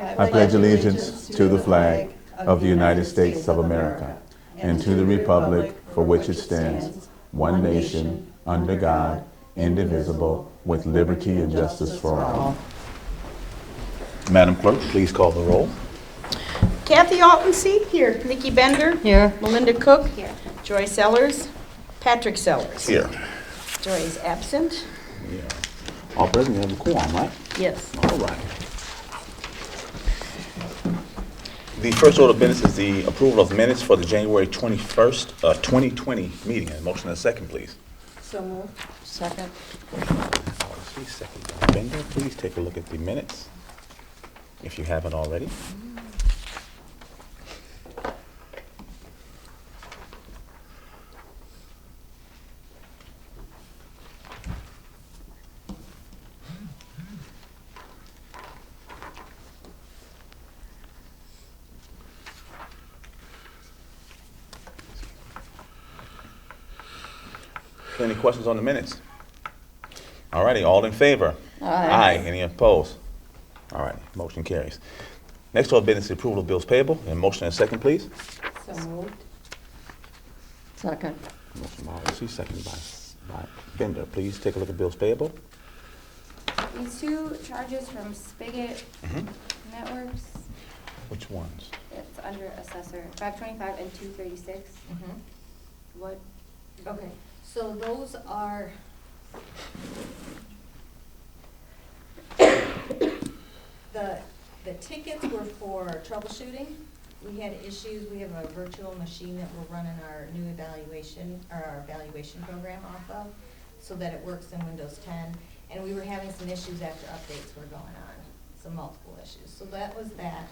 I pledge allegiance to the flag of the United States of America and to the republic for which it stands, one nation, under God, indivisible, with liberty and justice for all. Madam Clerk, please call the roll. Kathy Altenseed. Here. Nikki Bender. Here. Melinda Cook. Here. Joy Sellers. Patrick Sellers. Here. Joy is absent. Yeah. All present, you have a quorum, right? Yes. All right. The first order of business is the approval of minutes for the January 21st, 2020 meeting. A motion and a second, please. So moved. Second. Second. Bender, please take a look at the minutes, if you haven't already. Any questions on the minutes? All righty, all in favor? Aye. Any opposed? All right, motion carries. Next order of business is approval of bills payable. And motion and a second, please. So moved. Second. Motion by Alderman, second by Bender. Please take a look at bills payable. These two charges from Spigot Networks, Which ones? it's under Assessor, 525 and 236. What? Okay, so those are the tickets were for troubleshooting. We had issues, we have a virtual machine that we're running our new evaluation, or our evaluation program off of, so that it works in Windows 10. And we were having some issues after updates were going on, some multiple issues. So that was that.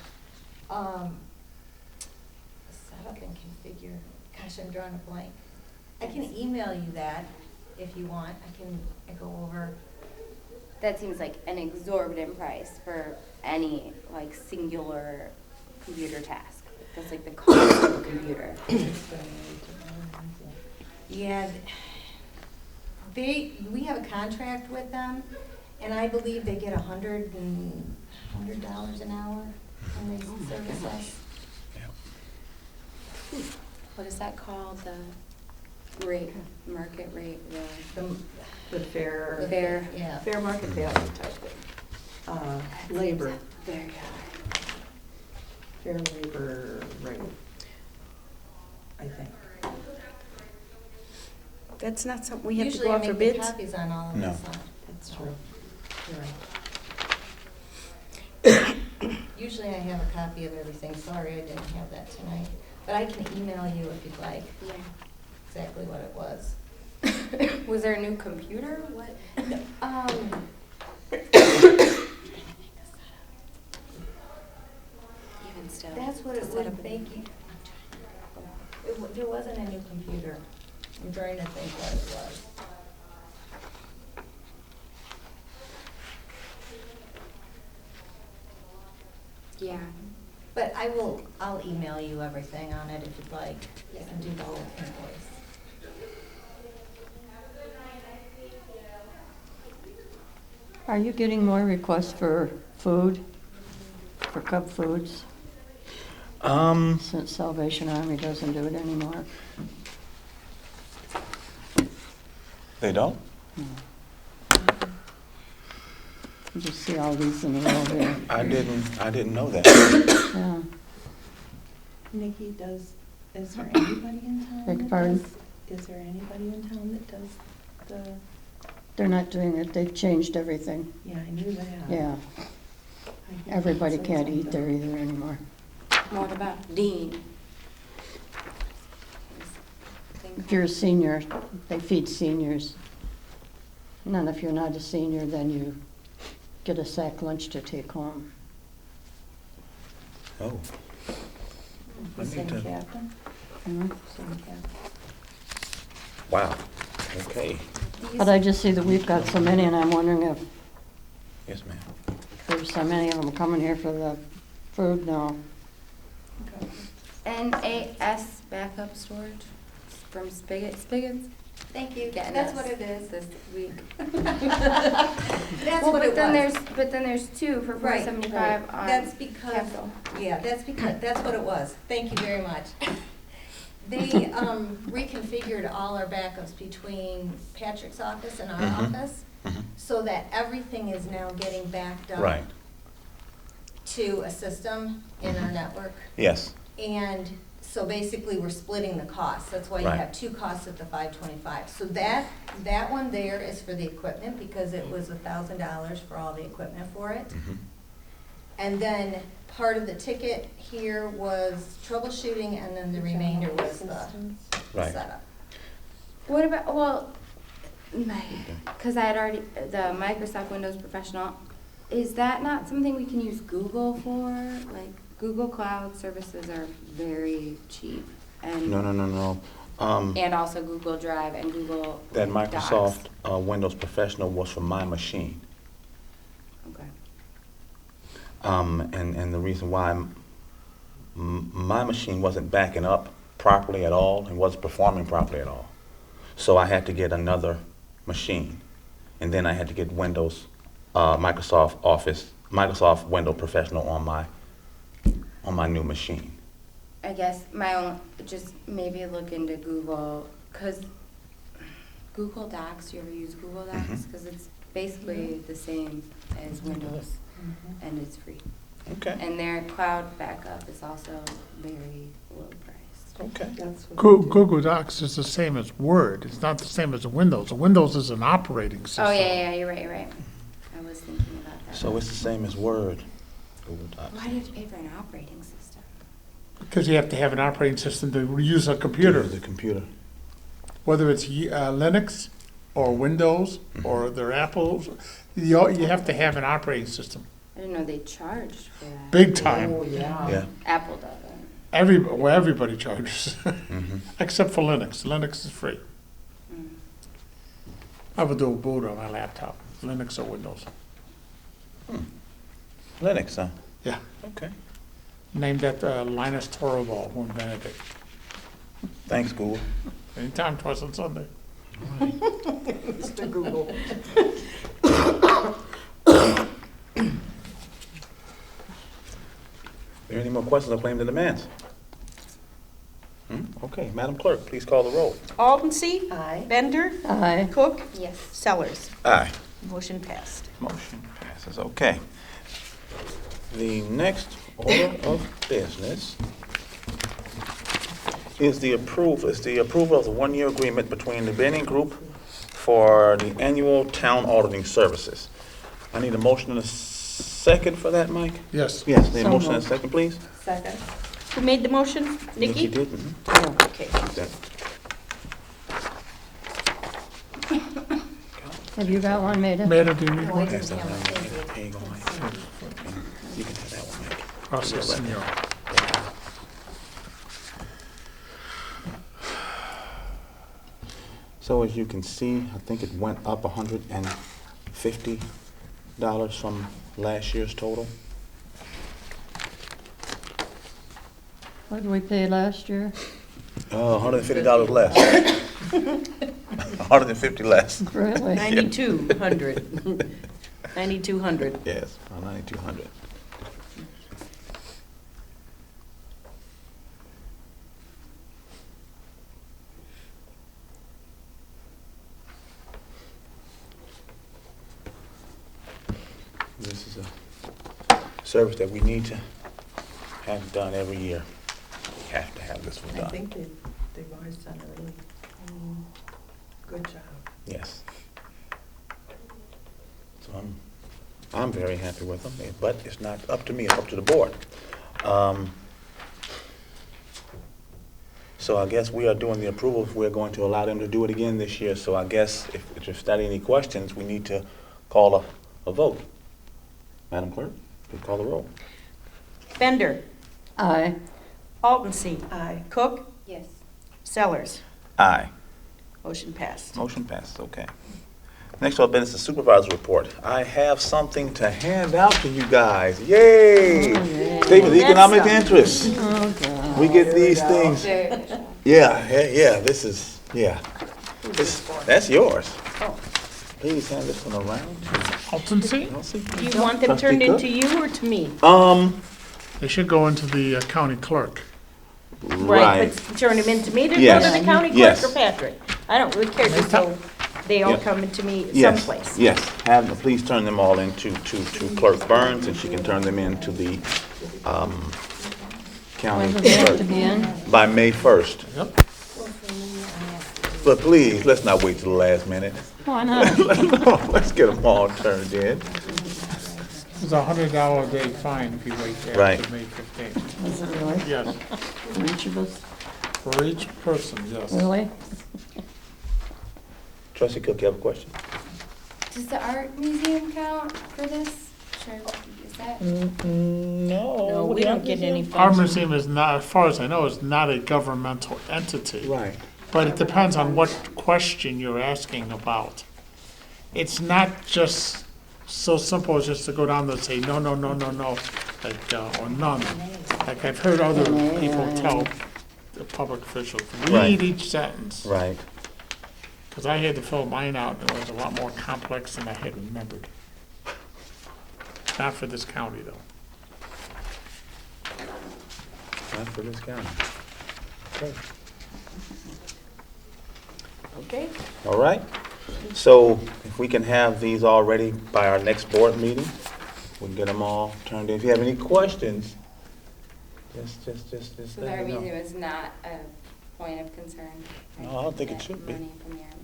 Setup and configure, gosh, I'm drawing a blank. I can email you that if you want. I go over. That seems like an exorbitant price for any like singular computer task. That's like the cost of a computer. Yeah, we have a contract with them, and I believe they get $100 an hour when they service us. What is that called? The rate, market rate, The fair. fair. Yeah. Fair market value type thing. Labor. There you Fair labor rate. I think. That's not something we have to Usually go I out for make the bids? copies on all of No. this. That's true. You're right. Usually I have a copy of everything. Sorry, I didn't have that tonight. But I can email you if you'd like go. exactly what it was. Yeah. Was there a new computer? What? Even still. That's what it to set would up make you. There wasn't a new computer. I'm trying to think what it was. Yeah. But I'll email you everything on it if you'd like. You can do the whole invoice. Are you getting more requests for food, for Cub Foods, since Salvation Army doesn't do it anymore? They don't? You just see all these in a row here. I didn't know that. Yeah. Nikki, is there anybody in town? Beg that pardon? Is there anybody in town that does the, They're not doing it. They've changed everything. yeah, I knew that. Yeah. I think Everybody said can't eat something. there either anymore. What about Dean? If you're a senior, they feed seniors. And then if you're not a senior, then you get a sack lunch to take home. Oh. The I need same to- captain? Mhm. Same captain. Wow. Okay. But I just see that we've got so many, and I'm wondering if Yes, ma'am. there's so many of them coming here for the food now. Okay. NAS backup storage from Spigot. Spigot's Thank you. getting That's us what it is. this week. That's Well, what it was. but then there's two for Right, 475 on That's because, capital. yeah, that's what it was. Thank you very much. They reconfigured all our backups between Patrick's office and our office, so that everything is now getting backed up Right. to a system in our network. Yes. And so basically, we're splitting the costs. That's why you Right. have two costs at the 525. So that one there is for the equipment, because it was $1,000 for all the equipment for it. And then part of the ticket here was troubleshooting, and then the remainder was the Right. setup. What about, well, because I had already, the Microsoft Windows Professional, is that not something we can use Google for? Like, Google Cloud services are very cheap. And No. And also Google Drive and Google That Docs. Microsoft Windows Professional was for my machine. Okay. And the reason why my machine wasn't backing up properly at all and wasn't performing properly at all. So I had to get another machine. And then I had to get Windows, Microsoft Windows Professional on my new machine. I guess my own, just maybe look into Google, because Google Docs, you ever use Google Docs? Because it's basically the same as Windows, and it's free. Okay. And their cloud backup is also very low priced. Okay. Google Docs is the same as Word. It's not the same as Windows. Windows is an operating system. Oh, yeah, you're right. I was thinking about that. So it's the same as Word, Google Docs. Why did you ever an operating system? Because you have to have an operating system to use a computer, The computer. whether it's Linux or Windows or their Apples. You have to have an operating system. I didn't know they charged for that. Big time. Yeah. Apple doesn't. Everybody charges, Mm-hmm. except for Linux. Linux is free. Mm. I would do a boot on my laptop, Linux or Windows. Linux, huh? Yeah. Okay. Named after Linus Torvald, who invented it. Thanks, Google. Anytime, twice on Sunday. Mr. Google. Are there any more questions or claims and demands? Okay, Madam Clerk, please call the roll. Aldency. Aye. Bender. Aye. Cook. Yes. Sellers. Aye. Motion passed. Motion passes, okay. The next order of business is the approval of the one-year agreement between the Benning Group for the annual town auditing services. I need a motion and a second for that, Mike? Yes. Yes, need a So motion and a moved. second, please? Second. Who made the motion? Nikki? did. Okay. Have you got one, Maida? Maida, do you need No, I one? didn't have one. Here you go, Mike. You can have that one, Mike. Gracias, senor. So as you can see, I think it went up $150 from last year's total. What did we pay last year? $150 less. 150 less. Really? 9,200. 9,200. Yes, around 9,200. This is a service that we need to have done every year. We have to have this one I done. think they've always done a really good job. Yes. So I'm very happy with them, but it's not up to me, it's up to the board. So I guess we are doing the approval, we're going to allow them to do it again this year, so I guess if there's not any questions, we need to call a vote. Madam Clerk, please call the roll. Bender. Aye. Aldency. Aye. Cook. Yes. Sellers. Aye. Motion passed. Motion passes, okay. Next up is the supervisor report. I have something to hand out to you guys. Yay! Statement of economic interest. Oh, God. We get these things. Very official. Yeah, this is, yeah. Who's this for? That's yours. Oh. Please hand this one around. Altonson? Do you want them turned into you or to me? They should go into the county clerk. Right, but turn them into me to go Yes. to the county clerk Yes. or Patrick? I don't really care, just so they all Yeah. come into me Yes, someplace. yes. Have them, please turn them all into to Clerk Burns, and she can turn them into the county When do they have to clerk be in? by May 1st. Yep. But please, let's not wait till the last minute. Why not? Let's get them all turned in. It's $100 a day fine if you wait Right. after May 15th. Is it really? Yes, For each of us? for each person, yes. Really? Trustee Cook, you have a question? Does the art museum count for this? Sure, is that? No, we don't get any Our funds. museum is not, as far as I know, is not a governmental entity. Right. But it depends on what question you're asking about. It's not just so simple as just to go down there and say, no, no, no, no, no, like, or none. Like I've heard other people tell the public officials, Right. read each sentence. Right. Because I had to fill mine out, and it was a lot more complex than I had remembered. Not for this county, though. Not for this county. Okay. Okay, All right. So if we can have these all ready by our next board meeting, we can get them all turned in. If you have any questions, just So the let art me know. museum is not a point of concern? right? No, I don't think it That should be. money from the art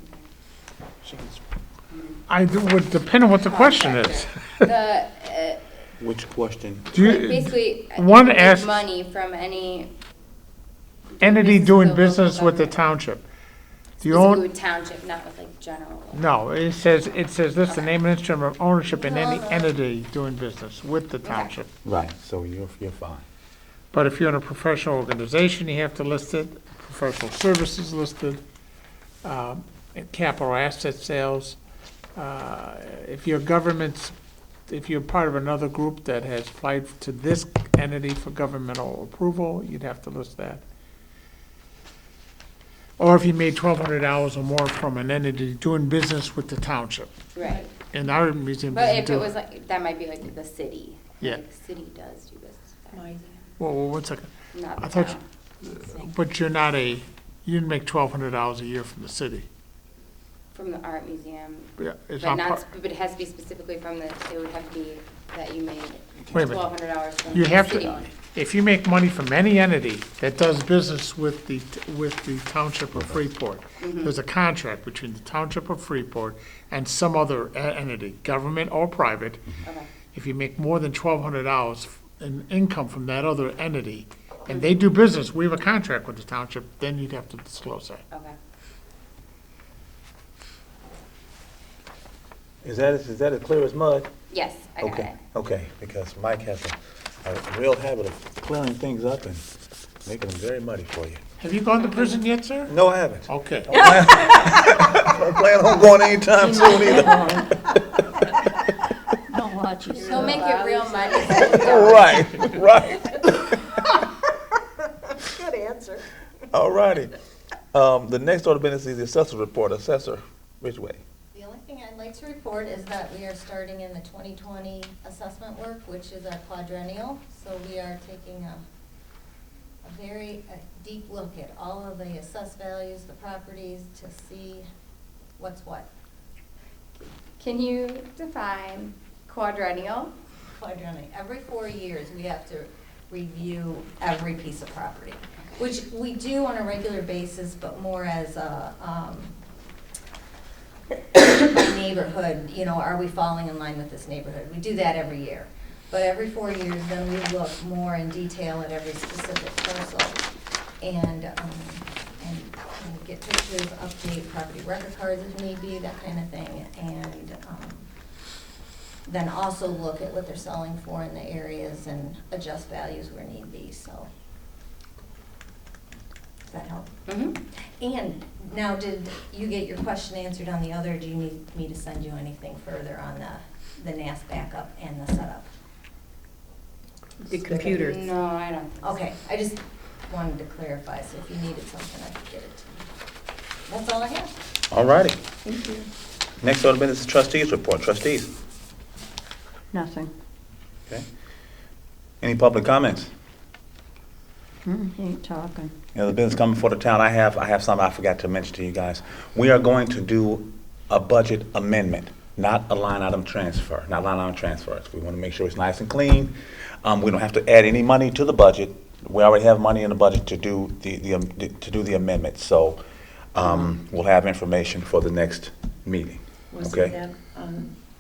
museum. It would depend on what the question is. The, Which question? Do you, basically, one you make asks- money from any entity doing Business business with the government. township. Do you specifically own, with township, not with like general. no, it says this, the name and instrument of ownership in any entity doing business with the township. Right, so you're fine. But if you're in a professional organization, you have to list it, professional services listed, capital asset sales. If you're governments, if you're part of another group that has applied to this entity for governmental approval, you'd have to list that. Or if you made $1,200 or more from an entity doing business with the township. Right. And our museum But doesn't if do it was like, that might be like the city. Yeah. Like, city does do business with that. Well, 1 second. Not I the thought town. But you're not you didn't make $1,200 a year from the city. From the art museum. Yeah, it's But not not, part, but it has to be specifically from the, it would have to be that you made Wait a minute. $1,200 from You the have city. to, if you make money from any entity that does business with the township of Freeport, there's a contract between the township of Freeport and some other entity, government or private. Okay. If you make more than $1,200 in income from that other entity, and they do business, we have a contract with the township, then you'd have to disclose that. Okay. Is that as clear as mud? Yes, I got it. Okay, okay, because Mike has a real habit of clearing things up and making them very muddy for you. Have you gone to prison yet, sir? No, I haven't. Okay. I don't plan on going anytime soon either. Don't watch yourself. He'll make it real money. Right. good answer. All righty. The next order of business is the assessor report. Assessor Ridgway. The only thing I'd like to report is that we are starting in the 2020 assessment work, which is our quadrennial. So we are taking a very deep look at all of the assessed values, the properties, to see what's what. Can you define quadrennial? Quadrennial. Every 4 years, we have to review every piece of property, which we do on a regular basis, but more as a, by neighborhood, you know, are we falling in line with this neighborhood? We do that every year. But every 4 years, then we look more in detail at every specific parcel and get pictures, update property record cards if need be, that kind of thing. And then also look at what they're selling for in the areas and adjust values where need be, so. Does that help? Mm-hmm. And now, did you get your question answered on the other, or do you need me to send you anything further on the NAS backup and the setup? The computer. No, I don't think so. Okay, I just wanted to clarify, so if you needed something, I could get it to you. That's all I have. All righty. Thank you. Next order of business is trustees report. Trustees, Nothing. okay? Any public comments? He ain't talking. You know, the business coming before the town, I have something I forgot to mention to you guys. We are going to do a budget amendment, not a line item transfer, not line item transfers. We want to make sure it's nice and clean. We don't have to add any money to the budget. We already have money in the budget to do the amendment, so we'll have information for the next meeting, Was okay? that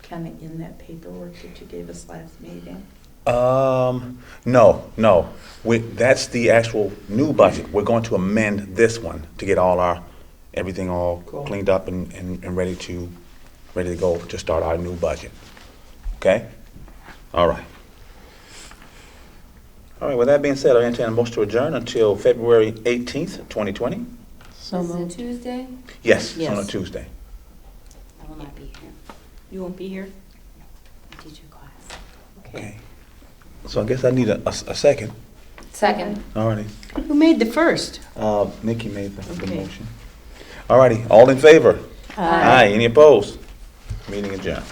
kind of in that paperwork that you gave us last meeting? No. That's the actual new budget. We're going to amend this one to get everything all Cool. cleaned up and ready to go to start our new budget. Okay? All right. All right, with that being said, I entertain a motion to adjourn until February 18th, 2020. So Is it moved. Tuesday? Yes, it's on a Yes. Tuesday. I will not be here. You won't be here? Teacher class. Okay. So I guess I need a second. Second. All righty. Who made the first? Nikki made the Okay. motion. All righty, all in favor? Aye. Any opposed? Meeting adjourned.